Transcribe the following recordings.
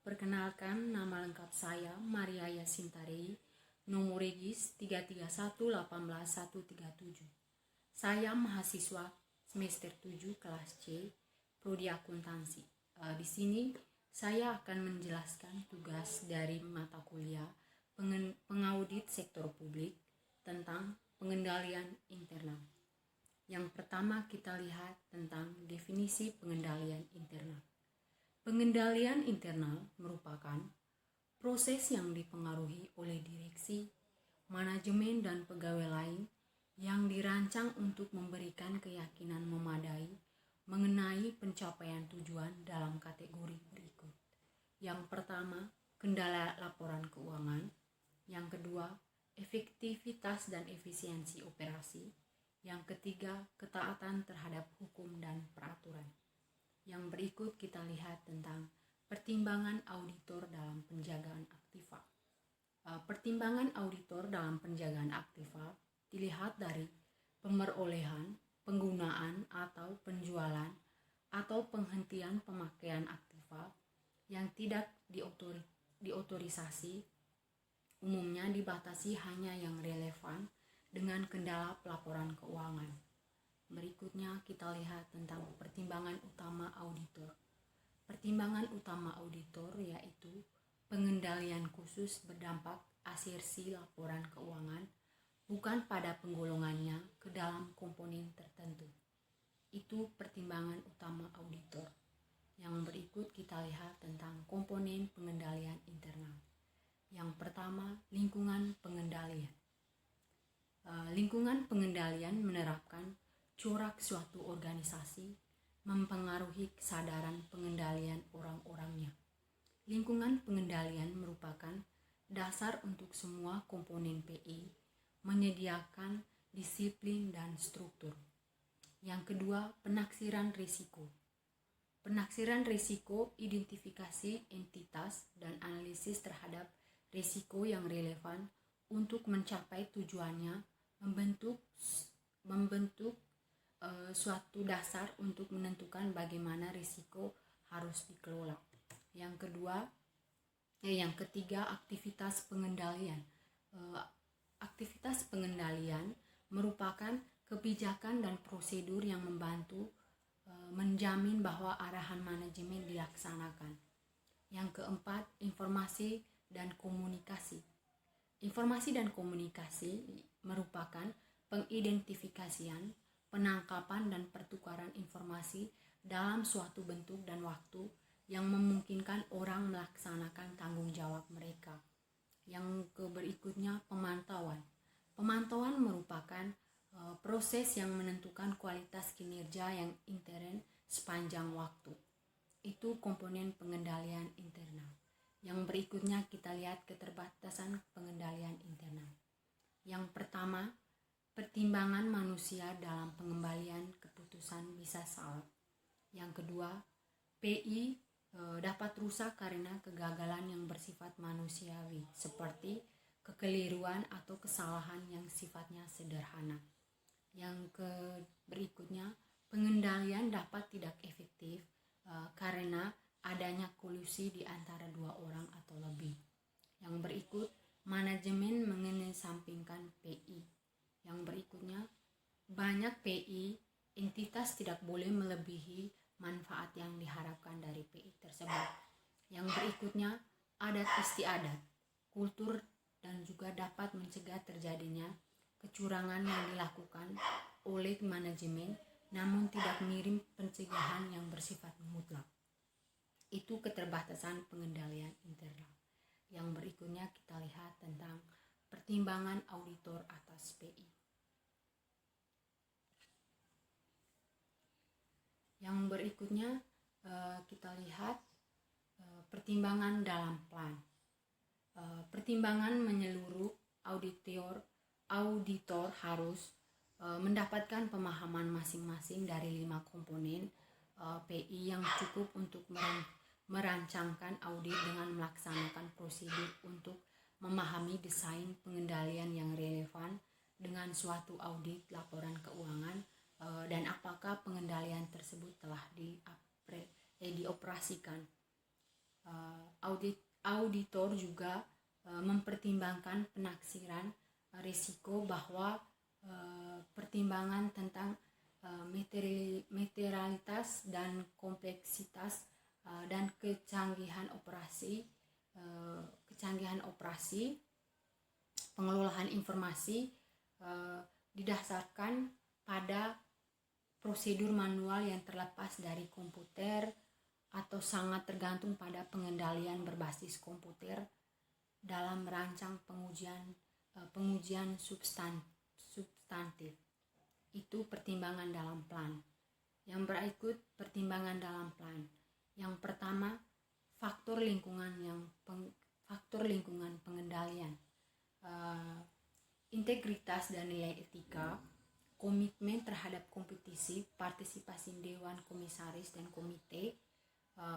Perkenalkan, nama lengkap saya Maria Yasintarei, nomor regis 331181137. Saya mahasiswa semester 7 kelas C, prodi akuntansi. Di sini saya akan menjelaskan tugas dari mata kuliah pengaudit sektor publik tentang pengendalian internal. Yang pertama kita lihat tentang definisi pengendalian internal. Pengendalian internal merupakan proses yang dipengaruhi oleh direksi, manajemen, dan pegawai lain yang dirancang untuk memberikan keyakinan memadai mengenai pencapaian tujuan dalam kategori berikut. Yang pertama, kendala laporan keuangan. Yang kedua, efektivitas dan efisiensi operasi. Yang ketiga, ketaatan terhadap hukum dan peraturan. Yang berikut kita lihat tentang pertimbangan auditor dalam penjagaan aktiva. Pertimbangan auditor dalam penjagaan aktiva dilihat dari pemerolehan, penggunaan atau penjualan atau penghentian pemakaian aktiva yang tidak diotorisasi, umumnya dibatasi hanya yang relevan dengan kendala pelaporan keuangan. Berikutnya kita lihat tentang pertimbangan utama auditor. Pertimbangan utama auditor yaitu pengendalian khusus berdampak asersi laporan keuangan bukan pada penggolongannya ke dalam komponen tertentu. Itu pertimbangan utama auditor. Yang berikut kita lihat tentang komponen pengendalian internal. Yang pertama, lingkungan pengendalian. Lingkungan pengendalian menerapkan corak suatu organisasi mempengaruhi kesadaran pengendalian orang-orangnya. Lingkungan pengendalian merupakan dasar untuk semua komponen PI menyediakan disiplin dan struktur. Yang kedua, penaksiran risiko. Penaksiran risiko, identifikasi entitas dan analisis terhadap risiko yang relevan untuk mencapai tujuannya, membentuk suatu dasar untuk menentukan bagaimana risiko harus dikelola. Yang ketiga, aktivitas pengendalian. Aktivitas pengendalian merupakan kebijakan dan prosedur yang membantu menjamin bahwa arahan manajemen dilaksanakan. Yang keempat, informasi dan komunikasi. Informasi dan komunikasi merupakan pengidentifikasian, penangkapan dan pertukaran informasi dalam suatu bentuk dan waktu yang memungkinkan orang melaksanakan tanggung jawab mereka. Yang berikutnya, pemantauan. Pemantauan merupakan proses yang menentukan kualitas kinerja yang intern sepanjang waktu. Itu komponen pengendalian internal. Yang berikutnya kita lihat keterbatasan pengendalian internal. Yang pertama, pertimbangan manusia dalam pengembalian keputusan bisa salah. Yang kedua, PI dapat rusak karena kegagalan yang bersifat manusiawi, seperti kekeliruan atau kesalahan yang sifatnya sederhana. Yang berikutnya, pengendalian dapat tidak efektif karena adanya kolusi di antara dua orang atau lebih. Yang berikut, manajemen mengesampingkan PI. Yang berikutnya, banyak PI, entitas tidak boleh melebihi manfaat yang diharapkan dari PI tersebut. Yang berikutnya, adat istiadat, kultur, dan juga dapat mencegah terjadinya kecurangan yang dilakukan oleh manajemen namun tidak minim pencegahan yang bersifat mutlak. Itu keterbatasan pengendalian internal. Yang berikutnya kita lihat tentang pertimbangan auditor atas PI. Yang berikutnya kita lihat pertimbangan dalam plan. Pertimbangan menyeluruh auditor harus mendapatkan pemahaman masing-masing dari 5 komponen PI yang cukup untuk merancangkan audit dengan melaksanakan prosedur untuk memahami desain pengendalian yang relevan dengan suatu audit laporan keuangan dan apakah pengendalian tersebut telah dioperasikan. Auditor juga mempertimbangkan penaksiran risiko bahwa pertimbangan tentang materialitas dan kompleksitas dan kecanggihan operasi pengelolaan informasi didasarkan pada prosedur manual yang terlepas dari komputer atau sangat tergantung pada pengendalian berbasis komputer dalam merancang pengujian substantif. Itu pertimbangan dalam plan. Yang berikut pertimbangan dalam plan. Yang pertama, faktor lingkungan pengendalian, integritas dan nilai etika, komitmen terhadap kompetisi, partisipasi dewan komisaris dan komite,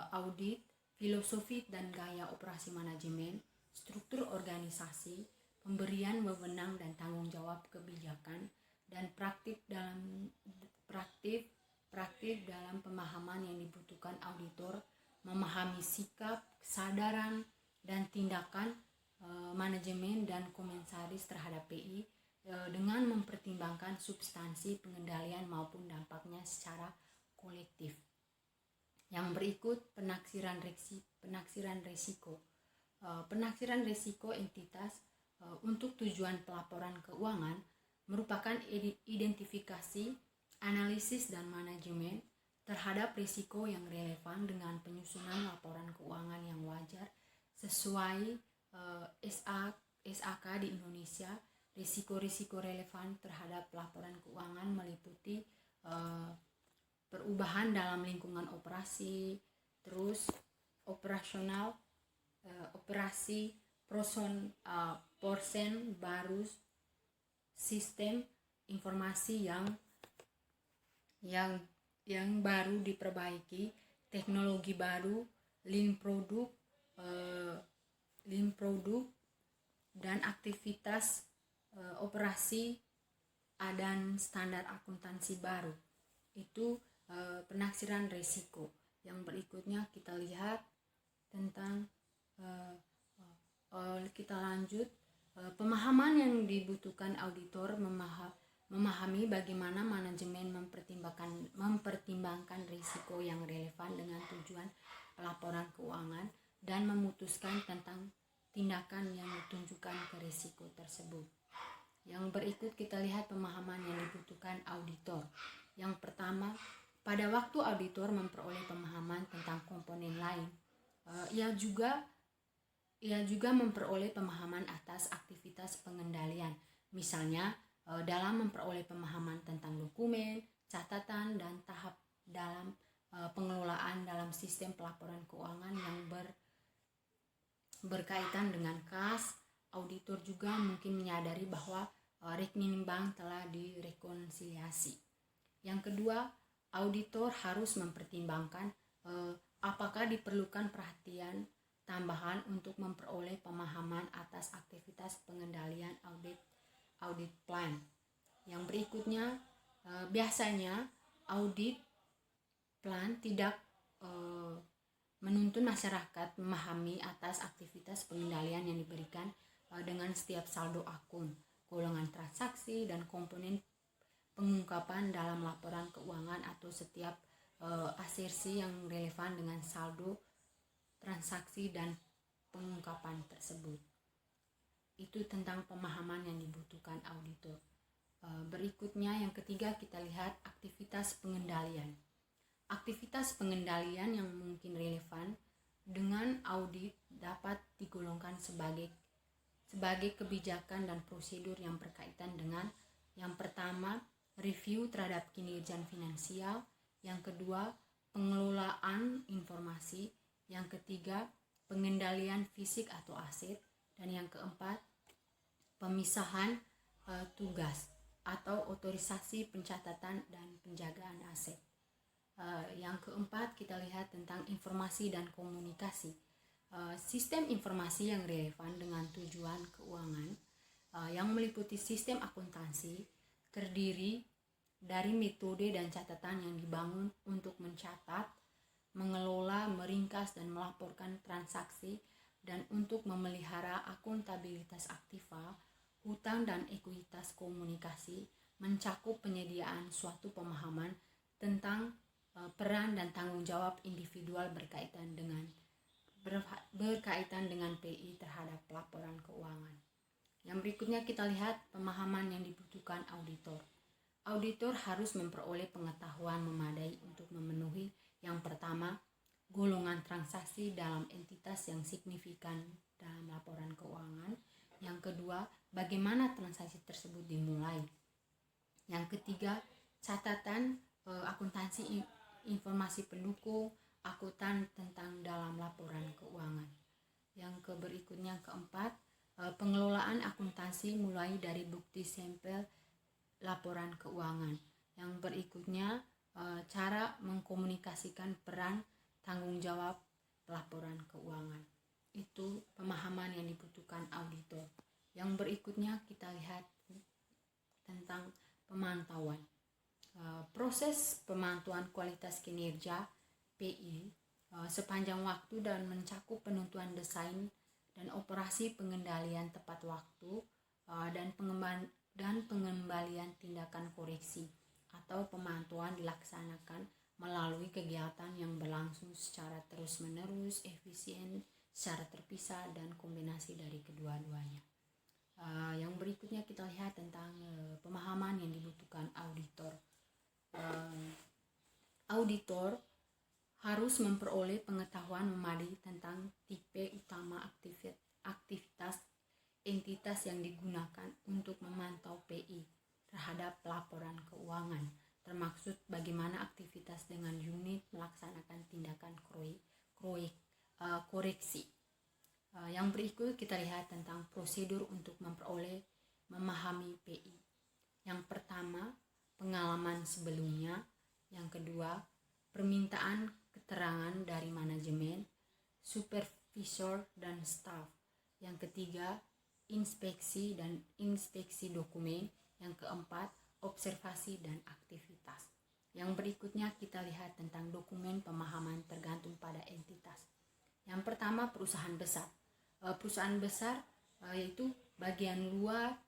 audit, filosofi dan gaya operasi manajemen, struktur organisasi, pemberian wewenang dan tanggung jawab kebijakan, dan praktik dalam pemahaman yang dibutuhkan auditor, memahami sikap, kesadaran, dan tindakan manajemen dan komisaris terhadap PI dengan mempertimbangkan substansi pengendalian maupun dampaknya secara kolektif. Yang berikut penaksiran risiko. Penaksiran risiko entitas untuk tujuan pelaporan keuangan merupakan identifikasi, analisis dan manajemen terhadap risiko yang relevan dengan penyusunan laporan keuangan yang wajar sesuai SAK di Indonesia. Risiko-risiko relevan terhadap laporan keuangan meliputi perubahan dalam lingkungan operasi, terus operasional, operasi, porsen baru, sistem informasi yang baru diperbaiki, teknologi baru, lean produk dan aktivitas operasi dan standar akuntansi baru. Itu penaksiran risiko. Yang berikutnya kita lihat tentang kita lanjut pemahaman yang dibutuhkan auditor memahami bagaimana manajemen mempertimbangkan risiko yang relevan dengan tujuan pelaporan keuangan dan memutuskan tentang tindakan yang ditunjukkan ke risiko tersebut. Yang berikut kita lihat pemahaman yang dibutuhkan auditor. Yang pertama, pada waktu auditor memperoleh pemahaman tentang komponen lain, ia juga memperoleh pemahaman atas aktivitas pengendalian, misalnya dalam memperoleh pemahaman tentang dokumen, catatan, dan tahap dalam pengelolaan dalam sistem pelaporan keuangan yang berkaitan dengan kas. Auditor juga mungkin menyadari bahwa rekening bank telah direkonsiliasi. Yang kedua, auditor harus mempertimbangkan apakah diperlukan perhatian tambahan untuk memperoleh pemahaman atas aktivitas pengendalian audit plan. Yang berikutnya, biasanya audit plan tidak menuntun masyarakat memahami atas aktivitas pengendalian yang diberikan dengan setiap saldo akun, golongan transaksi, dan komponen pengungkapan dalam laporan keuangan atau setiap asersi yang relevan dengan saldo transaksi dan pengungkapan tersebut. Itu tentang pemahaman yang dibutuhkan auditor. Berikutnya yang ketiga kita lihat aktivitas pengendalian. Aktivitas pengendalian yang mungkin relevan dengan audit dapat digolongkan sebagai kebijakan dan prosedur yang berkaitan dengan yang pertama, review terhadap kinerja finansial, yang kedua, pengelolaan informasi, yang ketiga, pengendalian fisik atau aset, dan yang keempat, pemisahan tugas atau otorisasi pencatatan dan penjagaan aset. Yang keempat kita lihat tentang informasi dan komunikasi. Sistem informasi yang relevan dengan tujuan keuangan yang meliputi sistem akuntansi terdiri dari metode dan catatan yang dibangun untuk mencatat, mengelola, meringkas, dan melaporkan transaksi, dan untuk memelihara akuntabilitas aktiva, hutang, dan ekuitas komunikasi, mencakup penyediaan suatu pemahaman tentang peran dan tanggung jawab individual berkaitan dengan PI terhadap laporan keuangan. Yang berikutnya kita lihat pemahaman yang dibutuhkan auditor. Auditor harus memperoleh pengetahuan memadai untuk memenuhi yang pertama, golongan transaksi dalam entitas yang signifikan dalam laporan keuangan. Yang kedua, bagaimana transaksi tersebut dimulai. Yang ketiga, catatan akuntansi informasi pendukung akuntan tentang dalam laporan keuangan. Yang berikutnya keempat, pengelolaan akuntansi mulai dari bukti sampel laporan keuangan. Yang berikutnya cara mengkomunikasikan peran tanggung jawab laporan keuangan. Itu pemahaman yang dibutuhkan auditor. Yang berikutnya kita lihat tentang pemantauan. Proses pemantauan kualitas kinerja PI sepanjang waktu dan mencakup penentuan desain dan operasi pengendalian tepat waktu dan pengembalian tindakan koreksi atau pemantauan dilaksanakan melalui kegiatan yang berlangsung secara terus-menerus, efisien, secara terpisah, dan kombinasi dari kedua-duanya. Yang berikutnya kita lihat tentang pemahaman yang dibutuhkan auditor. Auditor harus memperoleh pengetahuan memadai tentang tipe utama aktivitas entitas yang digunakan untuk memantau PI terhadap laporan keuangan, termaksud bagaimana aktivitas dengan unit melaksanakan tindakan koreksi. Yang berikut kita lihat tentang prosedur untuk memahami PI. Yang pertama, pengalaman sebelumnya. Yang kedua, permintaan keterangan dari manajemen, supervisor, dan staf. Yang ketiga, inspeksi dokumen. Yang keempat, observasi dan aktivitas. Yang berikutnya kita lihat tentang dokumen pemahaman tergantung pada entitas. Yang pertama, perusahaan besar. Perusahaan besar yaitu bagian luar,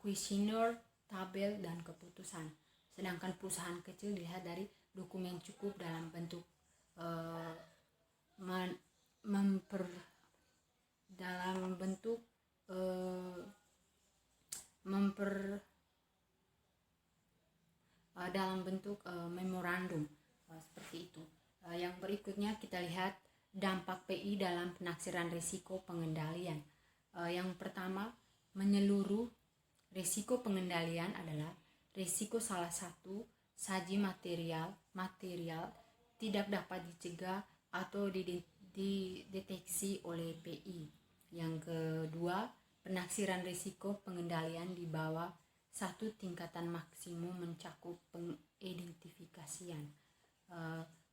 kuesioner, tabel, dan keputusan. Sedangkan perusahaan kecil dilihat dari dokumen cukup dalam bentuk memorandum seperti itu. Yang berikutnya kita lihat dampak PI dalam penaksiran risiko pengendalian. Yang pertama, menyeluruh risiko pengendalian adalah risiko salah satu saji material tidak dapat dicegah atau dideteksi oleh PI. Yang kedua, penaksiran risiko pengendalian di bawah satu tingkatan maksimum mencakup pengidentifikasian,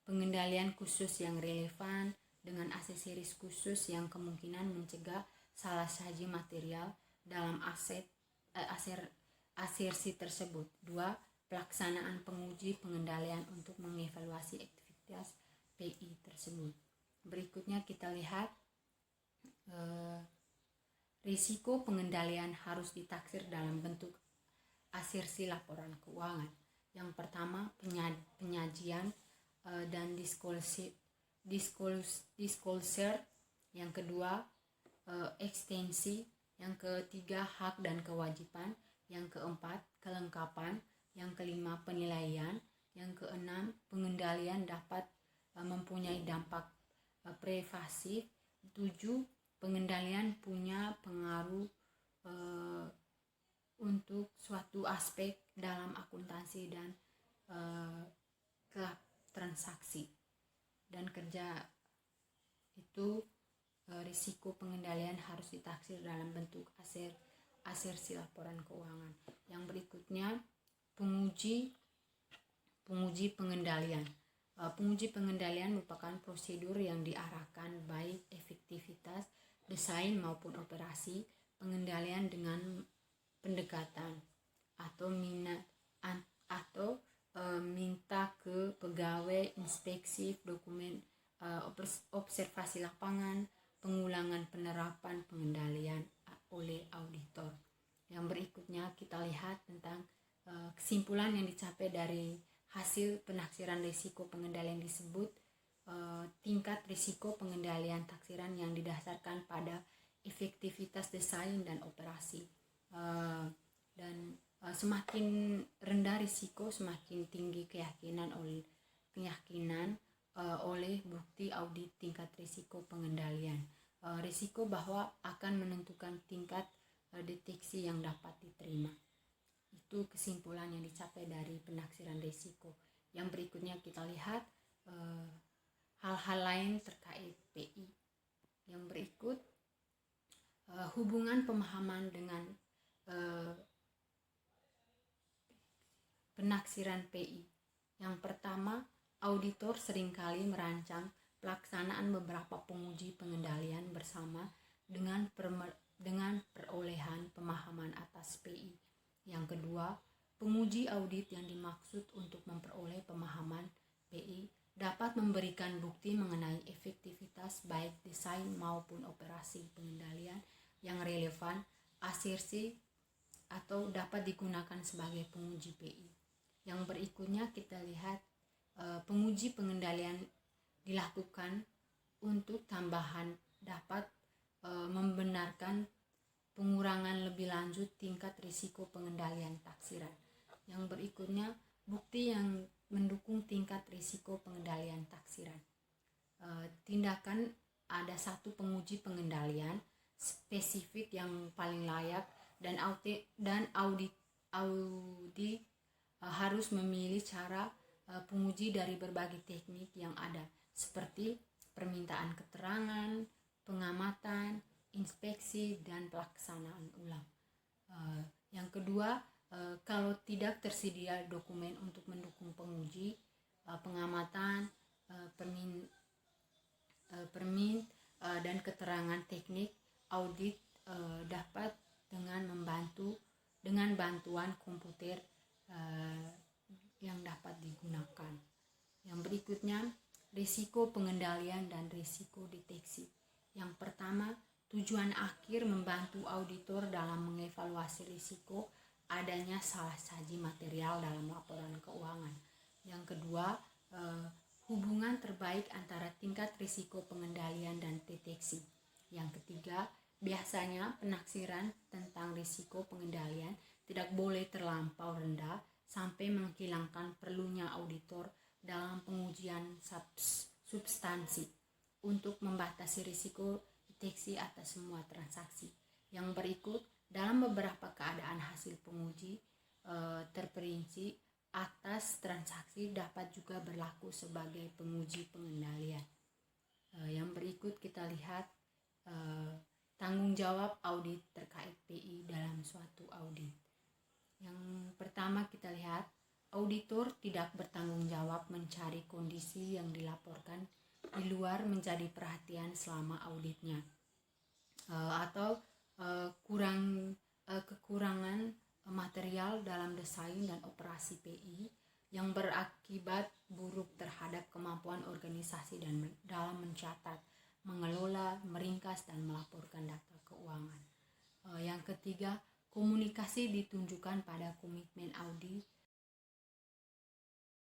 pengendalian khusus yang relevan dengan aksesoris khusus yang kemungkinan mencegah salah saji material dalam asersi tersebut. 2. Pelaksanaan penguji pengendalian untuk mengevaluasi aktivitas PI tersebut. Berikutnya kita lihat risiko pengendalian harus ditaksir dalam bentuk asersi laporan keuangan. Yang pertama, penyajian dan disclosure. Yang kedua, ekstensi. Yang ketiga, hak dan kewajiban. Yang keempat, kelengkapan. Yang kelima, penilaian. Yang keenam, pengendalian dapat mempunyai dampak prevasif. 7. Pengendalian punya pengaruh untuk suatu aspek dalam akuntansi dan transaksi dan kerja. Itu risiko pengendalian harus ditaksir dalam bentuk asersi laporan keuangan. Yang berikutnya, penguji pengendalian. Penguji pengendalian merupakan prosedur yang diarahkan baik efektivitas desain maupun operasi pengendalian dengan pendekatan atau minta ke pegawai inspeksi dokumen, observasi lapangan, pengulangan penerapan pengendalian oleh auditor. Yang berikutnya kita lihat tentang kesimpulan yang dicapai dari hasil penaksiran risiko pengendalian disebut tingkat risiko pengendalian taksiran yang didasarkan pada efektivitas desain dan operasi. Semakin rendah risiko, semakin tinggi keyakinan oleh bukti audit tingkat risiko pengendalian. Risiko bahwa akan menentukan tingkat deteksi yang dapat diterima. Itu kesimpulan yang dicapai dari penaksiran risiko. Yang berikutnya kita lihat hal-hal lain terkait PI. Yang berikut hubungan pemahaman dengan penaksiran PI. Yang pertama, auditor seringkali merancang pelaksanaan beberapa penguji pengendalian bersama dengan perolehan pemahaman atas PI. Yang kedua, penguji audit yang dimaksud untuk memperoleh pemahaman PI dapat memberikan bukti mengenai efektivitas baik desain maupun operasi pengendalian yang relevan, asersi, atau dapat digunakan sebagai penguji PI. Yang berikutnya kita lihat penguji pengendalian dilakukan untuk tambahan dapat membenarkan pengurangan lebih lanjut tingkat risiko pengendalian taksiran. Yang berikutnya bukti yang mendukung tingkat risiko pengendalian taksiran. Tindakan ada satu penguji pengendalian spesifik yang paling layak dan audit harus memilih cara penguji dari berbagai teknik yang ada seperti permintaan keterangan, pengamatan, inspeksi, dan pelaksanaan ulang. Yang kedua, kalau tidak tersedia dokumen untuk mendukung penguji, pengamatan, dan keterangan teknik, audit dapat dengan bantuan komputer yang dapat digunakan. Yang berikutnya, risiko pengendalian dan risiko deteksi. Yang pertama, tujuan akhir membantu auditor dalam mengevaluasi risiko adanya salah saji material dalam laporan keuangan. Yang kedua, hubungan terbaik antara tingkat risiko pengendalian dan deteksi. Yang ketiga, biasanya penaksiran tentang risiko pengendalian tidak boleh terlampau rendah sampai menghilangkan perlunya auditor dalam pengujian substansi untuk membatasi risiko deteksi atas semua transaksi. Yang berikut, dalam beberapa keadaan hasil penguji terperinci atas transaksi dapat juga berlaku sebagai penguji pengendalian. Yang berikut kita lihat tanggung jawab audit terkait PI dalam suatu audit. Yang pertama kita lihat, auditor tidak bertanggung jawab mencari kondisi yang dilaporkan di luar menjadi perhatian selama auditnya, atau kekurangan material dalam desain dan operasi PI yang berakibat buruk terhadap kemampuan organisasi dan dalam mencatat, mengelola, meringkas, dan melaporkan data keuangan. Yang ketiga, komunikasi ditunjukkan pada komitmen audit